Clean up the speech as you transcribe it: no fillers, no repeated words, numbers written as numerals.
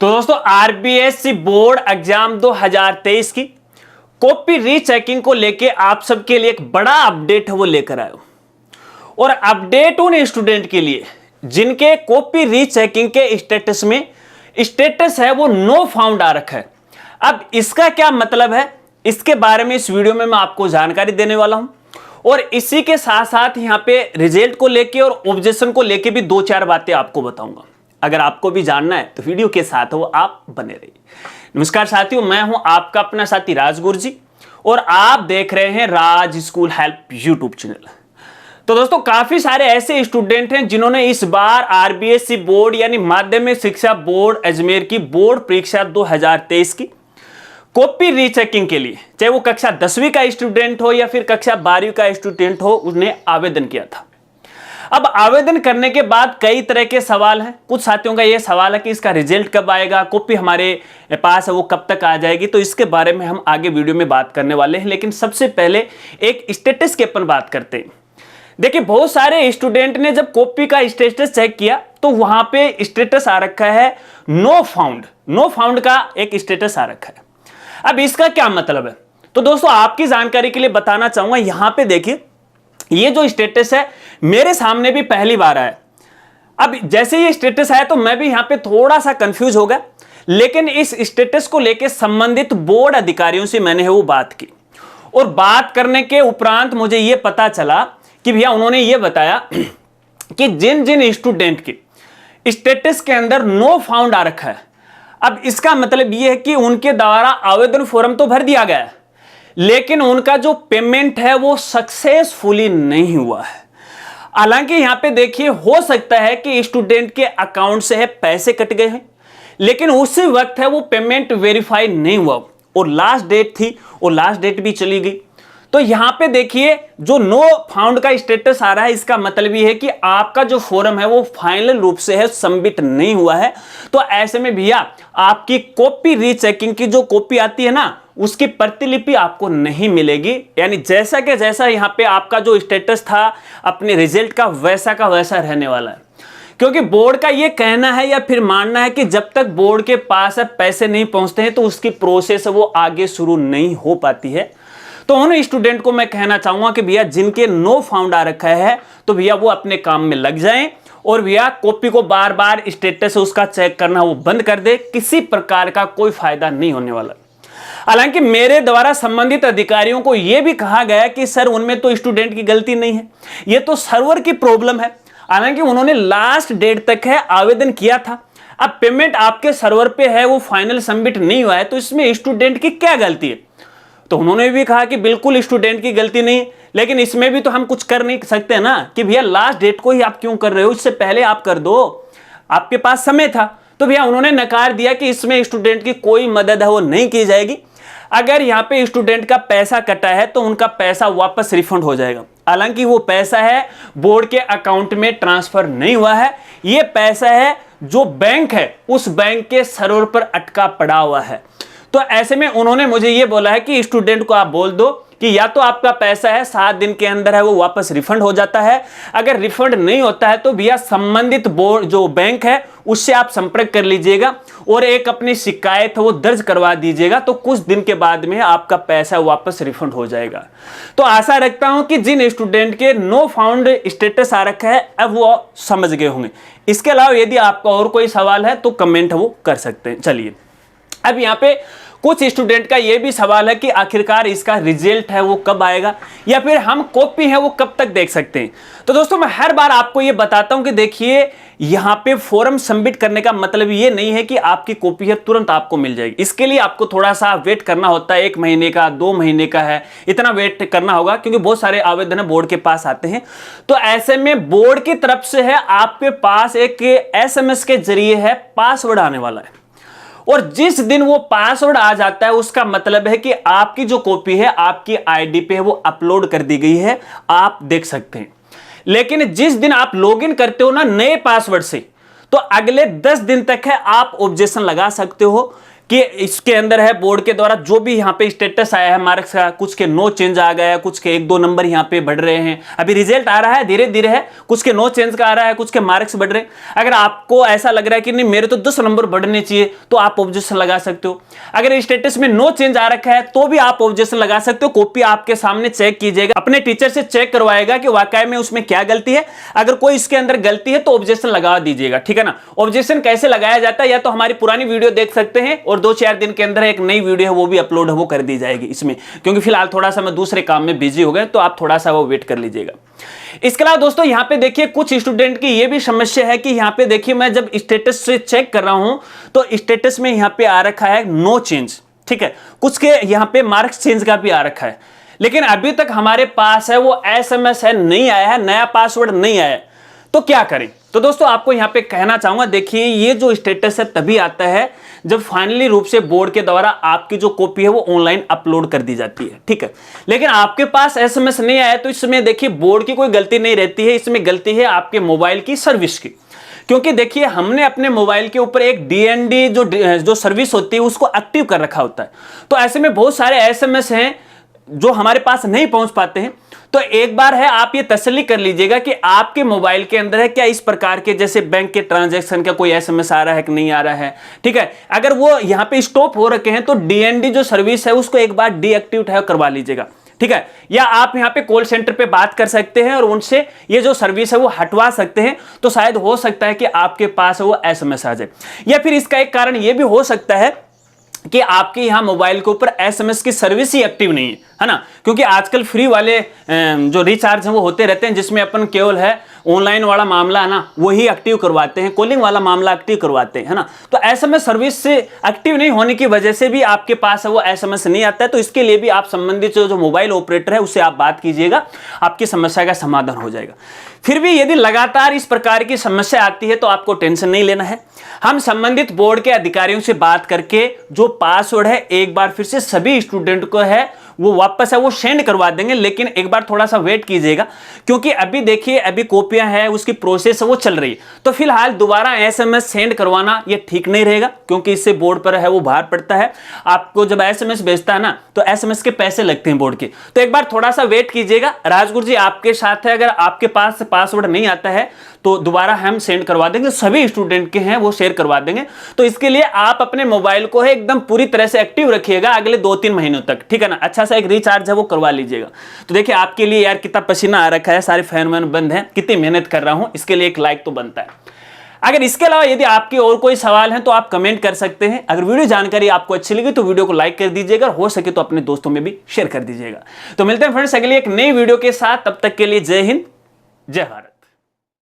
तो दोस्तों RBSC board exam 2023 की कॉपी रीचेकिंग को लेके आप सबके लिए एक बड़ा अपडेट है वो लेकर आए। और अपडेट उन स्टूडेंट के लिए जिनके कॉपी रीचेकिंग के स्टेटस में स्टेटस है वो नो फाउंड आ रखा है। अब इसका क्या मतलब है, इसके बारे में इस वीडियो में मैं आपको जानकारी देने वाला हूं। और इसी के साथ साथ यहां पे रिजल्ट को लेके और ऑब्जेक्शन को लेके भी दो चार बातें आपको बताऊंगा। अगर आपको भी जानना है तो वीडियो के साथ वो आप बने रहिए। नमस्कार साथियों, मैं हूं आपका अपना साथी राज गुरजी और आप देख रहे हैं राज स्कूल हेल्प यूट्यूब चैनल। तो दोस्तों काफी सारे ऐसे स्टूडेंट हैं जिन्होंने इस बार आरबीएससी बोर्ड यानी माध्यमिक शिक्षा बोर्ड अजमेर की बोर्ड परीक्षा 2023 की कॉपी रीचेकिंग के लिए, चाहे वो कक्षा 10वीं का स्टूडेंट हो या फिर कक्षा 12वीं का स्टूडेंट हो, उसने आवेदन किया था। अब आवेदन करने के बाद कई तरह के सवाल हैं। कुछ साथियों का यह सवाल है कि इसका रिजल्ट कब आएगा, कॉपी हमारे पास है वो कब तक आ जाएगी। तो इसके बारे में हम आगे वीडियो में बात करने वाले हैं, लेकिन सबसे पहले एक स्टेटस की अपन बात करते हैं। देखिए बहुत सारे स्टूडेंट ने जब कॉपी का स्टेटस चेक किया तो वहां पे स्टेटस आ रखा है नो फाउंड। नो फाउंड का एक स्टेटस आ रखा है। अब इसका क्या मतलब है, तो दोस्तों आपकी जानकारी के लिए बताना चाहूंगा। यहां पे देखिए ये जो स्टेटस है मेरे सामने भी पहली बार आया। अब जैसे ये स्टेटस आया तो मैं भी यहां पे थोड़ा सा कंफ्यूज हो गया, लेकिन इस स्टेटस को लेकर संबंधित बोर्ड अधिकारियों से मैंने वो बात की और बात करने के उपरांत मुझे ये पता चला कि भैया उन्होंने ये बताया कि जिन जिन स्टूडेंट के स्टेटस के अंदर नो फाउंड आ रखा है, अब इसका मतलब ये है कि उनके द्वारा आवेदन फॉर्म तो भर दिया गया है, लेकिन उनका जो पेमेंट है वो सक्सेसफुली नहीं हुआ है। हालांकि यहां पे देखिए हो सकता है कि स्टूडेंट के अकाउंट से है पैसे कट गए हैं, लेकिन उसी वक्त है वो पेमेंट वेरीफाई नहीं हुआ और लास्ट डेट थी और लास्ट डेट भी चली गई। तो यहां पे देखिए जो नो फाउंड का स्टेटस आ रहा है, इसका मतलब ये है कि आपका जो फॉर्म है वो फाइनल रूप से है सबमिट नहीं हुआ है। तो ऐसे में भैया आपकी कॉपी रीचेकिंग की जो कॉपी आती है ना, उसकी प्रतिलिपि आपको नहीं मिलेगी। यानी जैसा कि जैसा यहां पे आपका जो स्टेटस था अपने रिजल्ट का वैसा रहने वाला है। क्योंकि बोर्ड का ये कहना है या फिर मानना है कि जब तक बोर्ड के पास पैसे नहीं पहुंचते हैं तो उसकी प्रोसेस वो आगे शुरू नहीं हो पाती है। तो उन स्टूडेंट को मैं कहना चाहूंगा कि भैया जिनके नो फाउंड आ रखा है तो भैया वो अपने काम में लग जाएं और भैया कॉपी को बार बार स्टेटस उसका चेक करना वो बंद कर दे। किसी प्रकार का कोई फायदा नहीं होने वाला। हालांकि मेरे द्वारा संबंधित अधिकारियों को यह भी कहा गया कि सर उनमें तो स्टूडेंट की गलती नहीं है, ये तो सर्वर की प्रॉब्लम है। हालांकि उन्होंने लास्ट डेट तक है आवेदन किया था। अब पेमेंट आपके सर्वर पे है वो फाइनल सबमिट नहीं हुआ है, तो इसमें स्टूडेंट की क्या गलती है। तो उन्होंने भी कहा कि बिल्कुल स्टूडेंट की गलती नहीं, लेकिन इसमें भी तो हम कुछ कर नहीं सकते ना कि भैया लास्ट डेट को ही आप क्यों कर रहे हो, इससे पहले आप कर दो, आपके पास समय था। तो भैया उन्होंने नकार दिया कि इसमें स्टूडेंट की कोई मदद है वो नहीं की जाएगी। अगर यहाँ पे स्टूडेंट का पैसा कटा है तो उनका पैसा वापस रिफंड हो जाएगा। हालांकि वो पैसा है बोर्ड के अकाउंट में ट्रांसफर नहीं हुआ है, ये पैसा है जो बैंक है उस बैंक के सर्वर पर अटका पड़ा हुआ है। तो ऐसे में उन्होंने मुझे ये बोला है कि स्टूडेंट को आप बोल दो कि या तो आपका पैसा है 7 दिन के अंदर है वो वापस रिफंड हो जाता है, अगर रिफंड नहीं होता है तो भैया संबंधित बोर्ड जो बैंक है उससे आप संपर्क कर लीजिएगा और एक अपनी शिकायत है वो दर्ज करवा दीजिएगा। तो कुछ दिन के बाद में आपका पैसा वापस रिफंड हो जाएगा। तो आशा रखता हूं कि जिन स्टूडेंट के नो फाउंड स्टेटस आ रखा है अब वो समझ गए होंगे। इसके अलावा यदि आपका और कोई सवाल है तो कमेंट वो कर सकते हैं। चलिए अब यहाँ पे कुछ स्टूडेंट का यह भी सवाल है कि आखिरकार इसका रिजल्ट है वो कब आएगा या फिर हम कॉपी है वो कब तक देख सकते हैं। तो दोस्तों मैं हर बार आपको ये बताता हूं कि देखिए यहां पे फॉर्म सबमिट करने का मतलब ये नहीं है कि आपकी कॉपी है तुरंत आपको मिल जाएगी। इसके लिए आपको थोड़ा सा वेट करना होता है, 1 महीने का 2 महीने का है, इतना वेट करना होगा क्योंकि बहुत सारे आवेदन बोर्ड के पास आते हैं। तो ऐसे में बोर्ड की तरफ से है आपके पास एक SMS के जरिए है पासवर्ड आने वाला है और जिस दिन वो पासवर्ड आ जाता है उसका मतलब है कि आपकी जो कॉपी है आपकी आईडी पे वो अपलोड कर दी गई है, आप देख सकते हैं। लेकिन जिस दिन आप लॉगिन करते हो ना नए पासवर्ड से, तो अगले 10 दिन तक है आप ऑब्जेक्शन लगा सकते हो कि इसके अंदर है बोर्ड के द्वारा जो भी यहाँ पे स्टेटस आया है मार्क्स का, कुछ के नो चेंज आ गया है, कुछ के 1-2 नंबर यहाँ पे बढ़ रहे हैं, अभी रिजल्ट आ रहा है धीरे धीरे है, कुछ के नो चेंज का आ रहा है, कुछ के मार्क्स बढ़ रहे हैं। अगर आपको ऐसा लग रहा है कि नहीं मेरे तो 10 नंबर बढ़ने चाहिए, तो आप ऑब्जेक्शन लगा सकते हो। अगर स्टेटस में नो चेंज आ रखा है तो भी आप ऑब्जेक्शन लगा सकते हो। कॉपी आपके सामने चेक कीजिएगा, अपने टीचर से चेक करवाएगा कि वाकई में उसमें क्या गलती है। अगर कोई इसके अंदर गलती है तो ऑब्जेक्शन लगा दीजिएगा, ठीक है ना। ऑब्जेक्शन कैसे लगाया जाता है या तो हमारी पुरानी वीडियो देख सकते हैं, और 2-4 दिन के अंदर एक नई वीडियो है वो भी अपलोड है, वो कर दी जाएगी इसमें, क्योंकि फिलहाल थोड़ा सा मैं दूसरे काम में बिजी हो गए, तो आप थोड़ा सा वो वेट कर लीजिएगा। इसके अलावा दोस्तों यहाँ पे देखिए कुछ स्टूडेंट की ये भी समस्या है कि यहाँ पे देखिए मैं जब स्टेटस से चेक कर रहा हूं तो स्टेटस में यहाँ पे आ रखा है नो चेंज, ठीक है, कुछ के यहाँ पे मार्क्स चेंज का भी आ रखा है, लेकिन अभी तक हमारे पास है वो SMS है नहीं आया है, नया पासवर्ड नहीं आया है, तो क्या करें। तो दोस्तों आपको यहां पे कहना चाहूंगा, देखिए ये जो स्टेटस है तभी आता है जब फाइनली रूप से बोर्ड के द्वारा आपकी जो कॉपी है वो ऑनलाइन अपलोड कर दी जाती है, ठीक है। लेकिन आपके पास SMS नहीं आया तो इसमें देखिए बोर्ड की कोई गलती नहीं रहती है, इसमें गलती है आपके मोबाइल की सर्विस की। क्योंकि देखिए हमने अपने मोबाइल के ऊपर एक DND जो सर्विस होती है उसको एक्टिव कर रखा होता है, तो ऐसे में बहुत सारे SMS हैं जो हमारे पास नहीं पहुंच पाते हैं। तो एक बार है आप ये तसल्ली कर लीजिएगा कि आपके मोबाइल के अंदर है क्या इस प्रकार के जैसे बैंक के ट्रांजैक्शन का कोई SMS आ रहा है कि नहीं आ रहा है, ठीक है। अगर वो यहाँ पे स्टॉप हो रखे हैं तो DND जो सर्विस है उसको एक बार डीएक्टिव करवा लीजिएगा, ठीक है। या आप यहाँ पे कॉल सेंटर पे बात कर सकते हैं और उनसे ये जो सर्विस है वो हटवा सकते हैं, तो शायद हो सकता है कि आपके पास वो SMS आ जाए। या फिर इसका एक कारण ये भी हो सकता है कि आपके यहां मोबाइल के ऊपर SMS की सर्विस ही एक्टिव नहीं है ना, क्योंकि आजकल फ्री वाले जो रिचार्ज हैं वो होते रहते हैं जिसमें अपन केवल है ऑनलाइन वाला मामला है ना वही एक्टिव करवाते हैं, कॉलिंग वाला मामला एक्टिव करवाते हैं, है ना। तो SMS सर्विस से एक्टिव नहीं होने की वजह से भी आपके पास है वो SMS नहीं आता है। तो इसके लिए भी आप संबंधित जो मोबाइल ऑपरेटर है उससे आप बात कीजिएगा, आपकी समस्या का समाधान हो जाएगा। फिर भी यदि लगातार इस प्रकार की समस्या आती है तो आपको टेंशन नहीं लेना है, हम संबंधित बोर्ड के अधिकारियों से बात करके जो पासवर्ड है एक बार फिर से सभी स्टूडेंट को है वो वापस है वो सेंड करवा देंगे। लेकिन एक बार थोड़ा सा वेट कीजिएगा, क्योंकि अभी देखिए अभी कॉपियां हैं उसकी प्रोसेस है वो चल रही है, तो फिलहाल दोबारा SMS सेंड करवाना ये ठीक नहीं रहेगा, क्योंकि इससे बोर्ड पर है वो भार पड़ता है। आपको जब SMS भेजता है ना तो SMS के पैसे लगते हैं बोर्ड के, तो एक बार थोड़ा सा वेट कीजिएगा। राजगुरु जी आपके साथ है, अगर आपके पास पासवर्ड नहीं आता है तो दोबारा हम सेंड करवा देंगे, सभी स्टूडेंट के हैं वो शेयर करवा देंगे। तो इसके लिए आप अपने मोबाइल को है एकदम पूरी तरह से एक्टिव रखिएगा अगले 2-3 महीनों तक, ठीक है ना। अच्छा सा एक रिचार्ज है वो करवा लीजिएगा। तो देखिए आपके लिए यार कितना पसीना आ रखा है, सारे फैन वैन बंद हैं, कितनी मेहनत कर रहा हूं, इसके लिए एक लाइक तो बनता है। अगर इसके अलावा यदि आपके और कोई सवाल है तो आप कमेंट कर सकते हैं। अगर वीडियो जानकारी आपको अच्छी लगी तो वीडियो को लाइक कर दीजिएगा, हो सके तो अपने दोस्तों में भी शेयर कर दीजिएगा। तो मिलते हैं फ्रेंड्स अगली एक नई वीडियो के साथ, तब तक के लिए जय हिंद जय भारत।